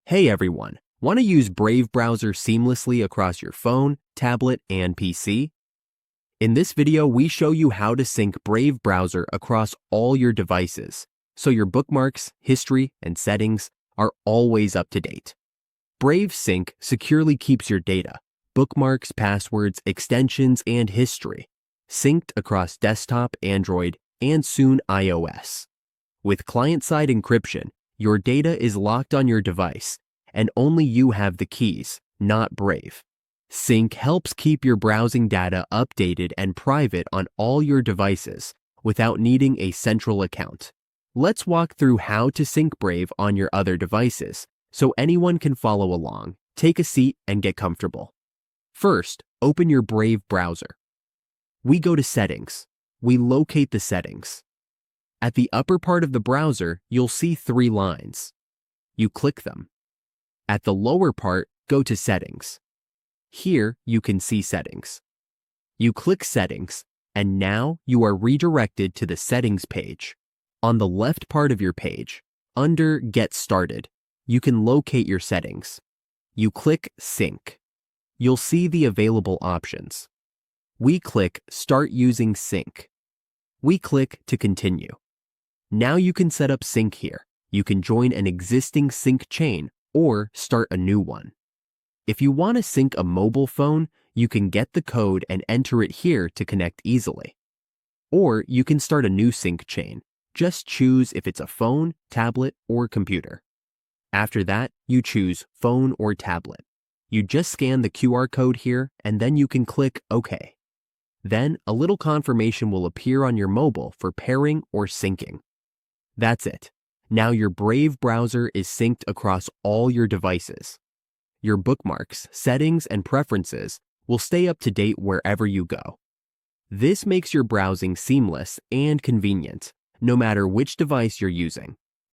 Hey everyone, want to use Brave browser seamlessly across your phone, tablet, and PC? In this video, we show you how to sync Brave browser across all your devices, so your bookmarks, history, and settings are always up to date. Brave Sync securely keeps your data, bookmarks, passwords, extensions, and history, synced across desktop, Android, and soon iOS. With client-side encryption, your data is locked on your device, and only you have the keys, not Brave. Sync helps keep your browsing data updated and private on all your devices without needing a central account. Let's walk through how to sync Brave on your other devices so anyone can follow along. Take a seat and get comfortable. First, open your Brave browser. We go to Settings. We locate the settings. At the upper part of the browser, you'll see 3 lines. You click them. At the lower part, go to Settings. Here, you can see Settings. You click Settings, and now you are redirected to the Settings page. On the left part of your page, under Get Started, you can locate your settings. You click Sync. You'll see the available options. We click Start Using Sync. We click to continue. Now you can set up sync here. You can join an existing sync chain or start a new one. If you want to sync a mobile phone, you can get the code and enter it here to connect easily. Or you can start a new sync chain. Just choose if it's a phone, tablet, or computer. After that, you choose phone or tablet. You just scan the QR code here, and then you can click OK. Then a little confirmation will appear on your mobile for pairing or syncing. That's it. Now your Brave browser is synced across all your devices. Your bookmarks, settings, and preferences will stay up to date wherever you go. This makes your browsing seamless and convenient, no matter which device you're using.